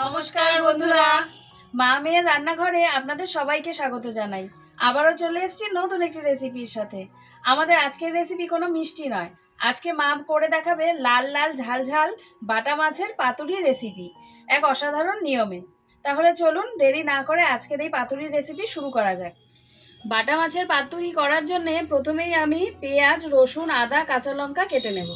নমস্কার বন্ধুরা, মা মেয়ের রান্নাঘরে আপনাদের সবাইকে স্বাগত জানাই। আবারও চলে এসেছি নতুন একটি রেসিপির সাথে। আমাদের আজকের রেসিপি কোনো মিষ্টি নয়, আজকে মা করে দেখাবে লাল লাল ঝাল ঝাল বাটা মাছের পাতুরি রেসিপি, এক অসাধারণ নিয়মে। তাহলে চলুন দেরি না করে আজকের এই পাতুরি রেসিপি শুরু করা যাক। বাটা মাছের পাতুরি করার জন্য প্রথমেই আমি পেঁয়াজ, রসুন, আদা, কাঁচা লঙ্কা কেটে নেব।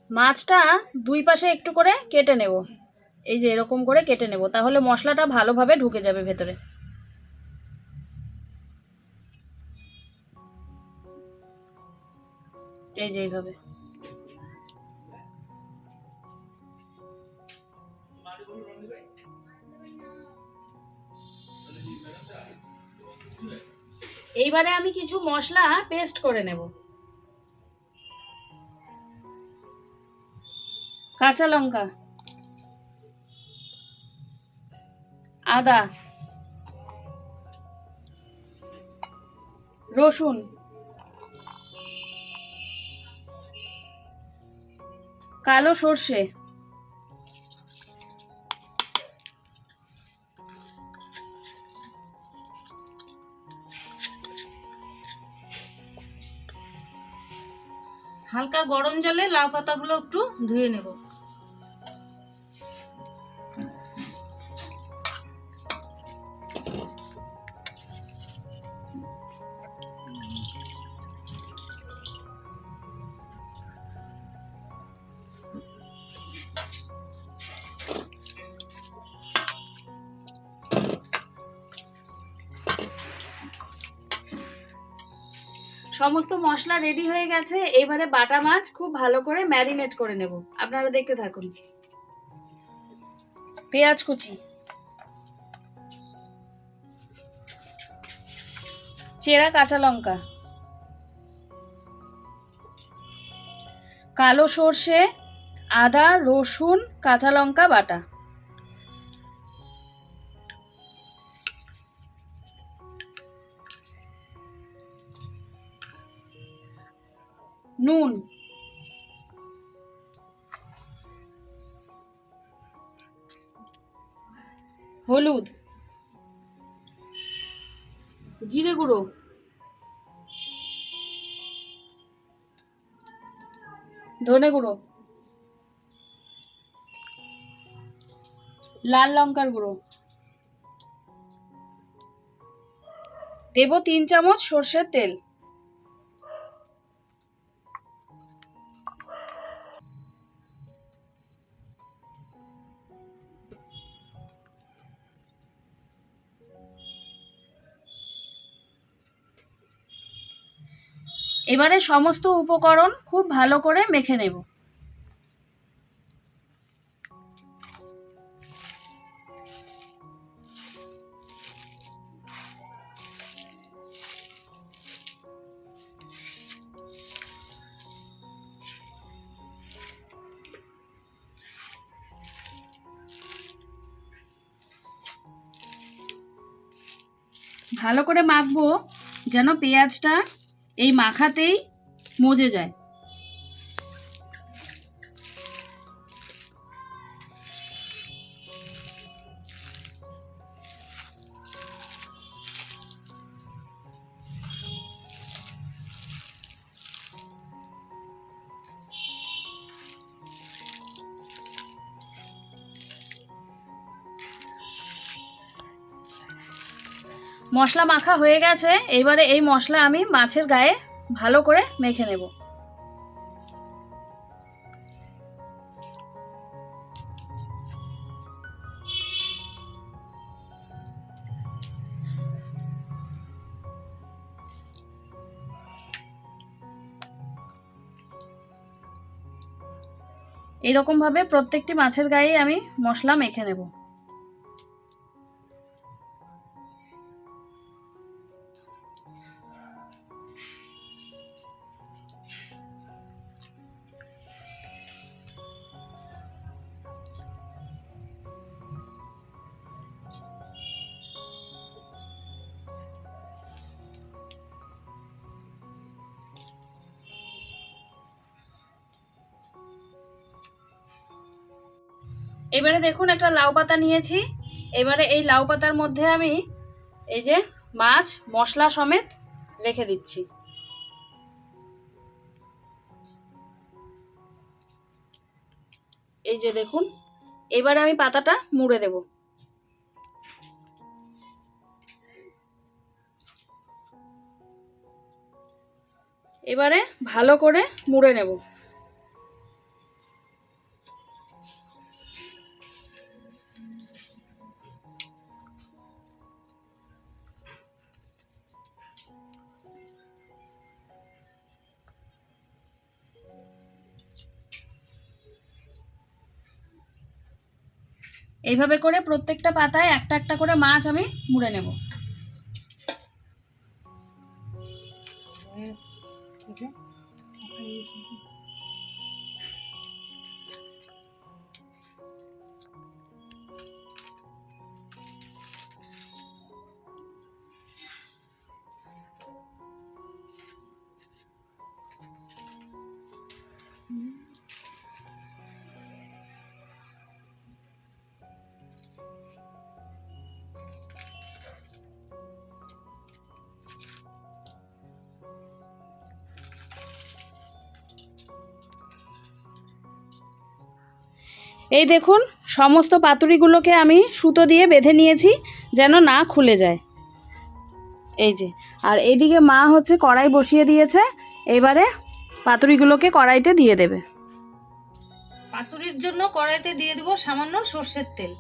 মাছটা দুই পাশে একটু করে কেটে নেব, এই যে এরকম করে কেটে নেব, তাহলে মশলাটা ভালোভাবে ঢুকে যাবে ভেতরে। এই যে এইভাবে। এইবারে আমি কিছু মশলা পেস্ট করে নেব। কাঁচা লঙ্কা, আদা, রসুন, কালো সর্ষে, হালকা গরম জলে লাউ পাতাগুলো একটু ধুয়ে নেব। সমস্ত মশলা রেডি হয়ে গেছে, এবারে বাটা মাছ খুব ভালো করে ম্যারিনেট করে নেব। আপনারা দেখতে থাকুন। পেঁয়াজ কুচি, চেরা কাঁচা লঙ্কা, কালো সর্ষে, আদা, রসুন, কাঁচা লঙ্কা বাটা, নুন, হলুদ, জিরে গুঁড়ো, ধনে গুঁড়ো, লাল লঙ্কার গুঁড়ো, দেব 3 চামচ সর্ষের তেল। এবারে সমস্ত উপকরণ খুব ভালো করে মেখে নেব। ভালো করে মাখবো যেন পেঁয়াজটা এই মাখাতেই মজে যায়। মশলা মাখা হয়ে গেছে, এবারে এই মশলা আমি মাছের গায়ে ভালো করে মেখে নেব। এইরকম ভাবে প্রত্যেকটি মাছের গায়ে আমি মশলা মেখে নেব। এবারে দেখুন একটা লাউ পাতা নিয়েছি। এবারে এই লাউ পাতার মধ্যে আমি এই যে মাছ মশলা সমেত রেখে দিচ্ছি। এই যে দেখুন, এবারে আমি পাতাটা মুড়ে দেব। এবারে ভালো করে মুড়ে নেব। এইভাবে করে প্রত্যেকটা পাতায় একটা একটা করে মাছ আমি মুড়ে নেব। এই দেখুন, সমস্ত পাতুরিগুলোকে আমি সুতো দিয়ে বেঁধে নিয়েছি যেন না খুলে যায়। এই যে, আর এইদিকে মা হচ্ছে কড়াই বসিয়ে দিয়েছে। এবারে পাতুরিগুলোকে কড়াইতে দিয়ে দেবে। পাতুরির জন্য কড়াইতে দিয়ে দিব সামান্য সর্ষের তেল।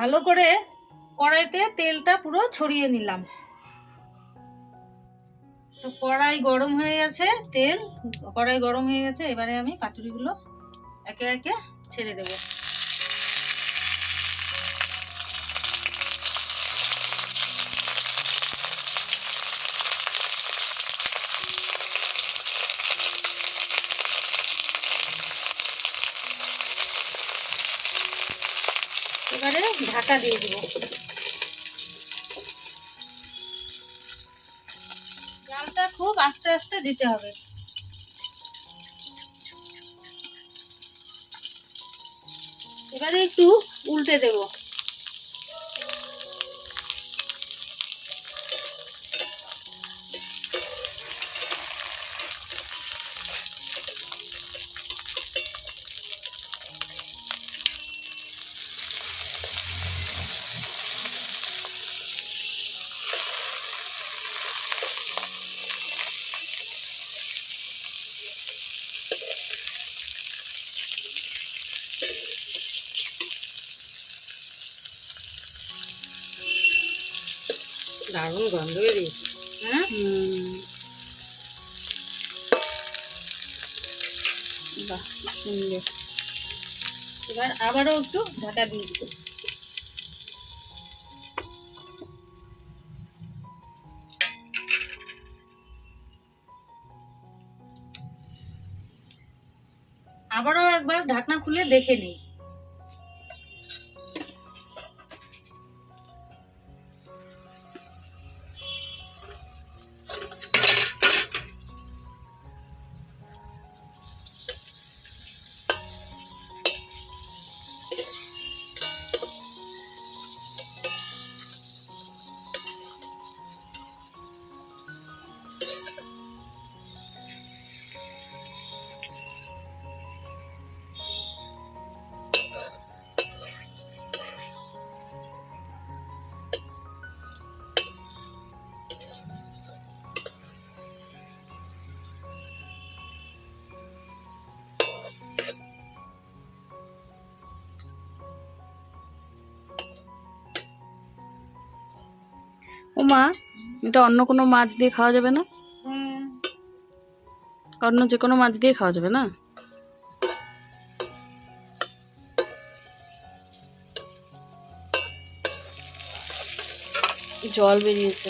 ভালো করে কড়াইতে তেলটা পুরো ছড়িয়ে নিলাম। তো কড়াই গরম হয়ে গেছে, কড়াই গরম হয়ে গেছে। এবারে আমি পাতুরিগুলো একে একে ছেড়ে দেব। এবারে ঢাকা দিয়ে দিব। জালটা খুব আস্তে আস্তে দিতে হবে। এবারে একটু উল্টে দেব। দারুণ গন্ধ বেরিয়েছে। হ্যাঁ, বাহ সুন্দর। এবার আবারও একটু ঢাকা দিয়ে দিব। আবারও একবার ঢাকনা খুলে দেখে নিই। ও মা, এটা অন্য কোনো মাছ দিয়ে খাওয়া যাবে না? অন্য যে কোনো মাছ দিয়ে খাওয়া যাবে না? জল বেরিয়েছে।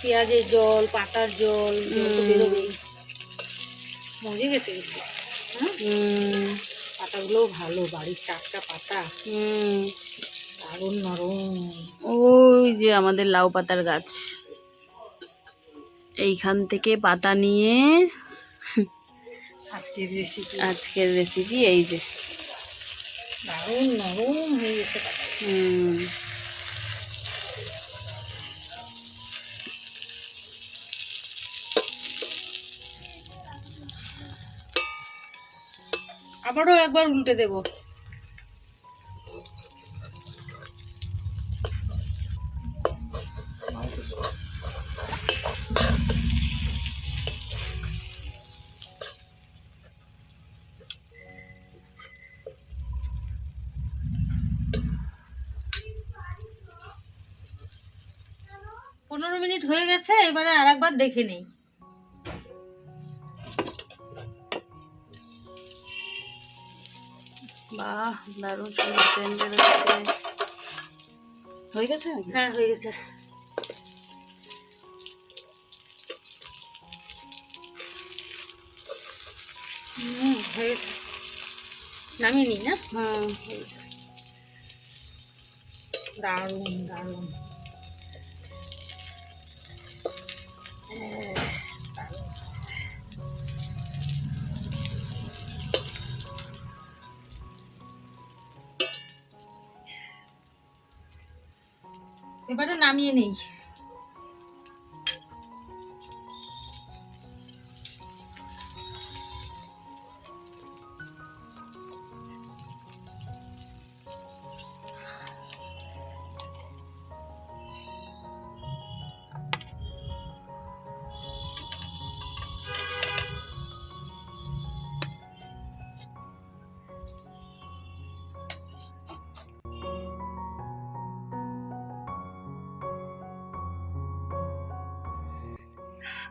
পেঁয়াজের জল, পাতার জল, জল তো বেরোবেই। মজে গেছে কিন্তু। পাতাগুলোও ভালো, বাড়ির টাটকা পাতা, দারুণ নরম। ওই যে আমাদের লাউ পাতার গাছ, এইখান থেকে পাতা নিয়ে আজকের রেসিপি এই যে দারুণ নরম হয়ে গেছে পাতা। আবারও একবার উল্টে দেব। 15 মিনিট হয়ে গেছে, এবারে আরেকবার দেখে নেই। বাহ, দারুণ সুন্দর সেন্ট বেরোচ্ছে। হয়ে গেছে? হ্যাঁ, হয়ে গেছে। হয়ে গেছে, নামিয়ে নিই না? দারুণ দারুণ। এবারে নামিয়ে নেই।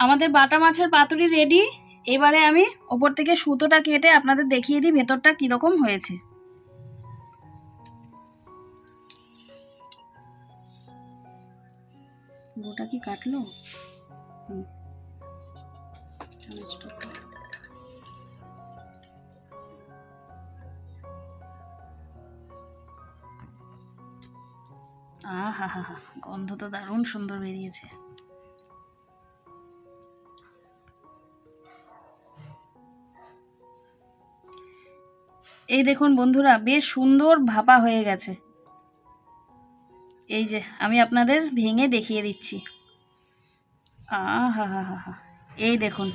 আমাদের বাটা মাছের পাতুরি রেডি। এবারে আমি ওপর থেকে সুতোটা কেটে আপনাদের দেখিয়ে দিই ভেতরটা কিরকম হয়েছে। গোটা কি কাটলো? আহা হা হা, গন্ধ তো দারুণ সুন্দর বেরিয়েছে। এই দেখুন বন্ধুরা, বেশ সুন্দর ভাপা হয়ে গেছে। এই যে আমি আপনাদের ভেঙে দেখিয়ে দিচ্ছি। আহা হা হা হা, এই দেখুন।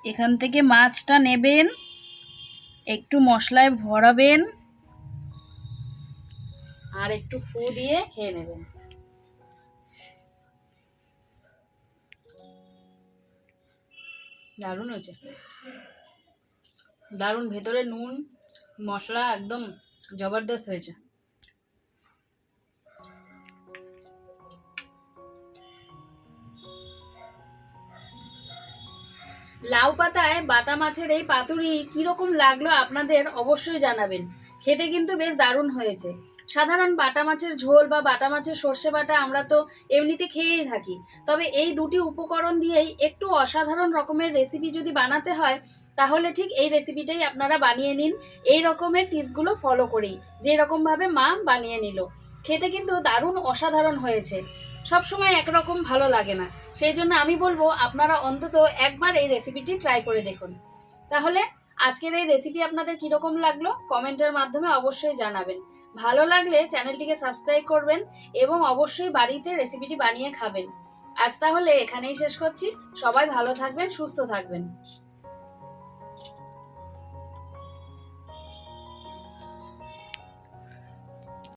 এখান থেকে মাছটা নেবেন, একটু মশলায় ভরাবেন, আর একটু ফু দিয়ে খেয়ে নেবেন। দারুণ হয়েছে, দারুণ। ভেতরে নুন মশলা একদম জবরদস্ত হয়েছে। লাউ পাতায় বাটা মাছের এই পাতুরি কিরকম লাগলো আপনাদের অবশ্যই জানাবেন। খেতে কিন্তু বেশ দারুণ হয়েছে। সাধারণ বাটা মাছের ঝোল বা বাটা মাছের সর্ষে বাটা আমরা তো এমনিতে খেয়েই থাকি, তবে এই দুটি উপকরণ দিয়েই একটু অসাধারণ রকমের রেসিপি যদি বানাতে হয় তাহলে ঠিক এই রেসিপিটাই আপনারা বানিয়ে নিন, এই রকমের টিপসগুলো ফলো করেই, যে রকমভাবে মা বানিয়ে নিল। খেতে কিন্তু দারুণ অসাধারণ হয়েছে। সবসময় একরকম ভালো লাগে না, সেই জন্য আমি বলবো আপনারা অন্তত একবার এই রেসিপিটি ট্রাই করে দেখুন। তাহলে আজকের এই রেসিপি আপনাদের কীরকম লাগলো কমেন্টের মাধ্যমে অবশ্যই জানাবেন। ভালো লাগলে চ্যানেলটিকে সাবস্ক্রাইব করবেন এবং অবশ্যই বাড়িতে রেসিপিটি বানিয়ে খাবেন। আজ তাহলে এখানেই শেষ করছি। সবাই ভালো থাকবেন, সুস্থ থাকবেন।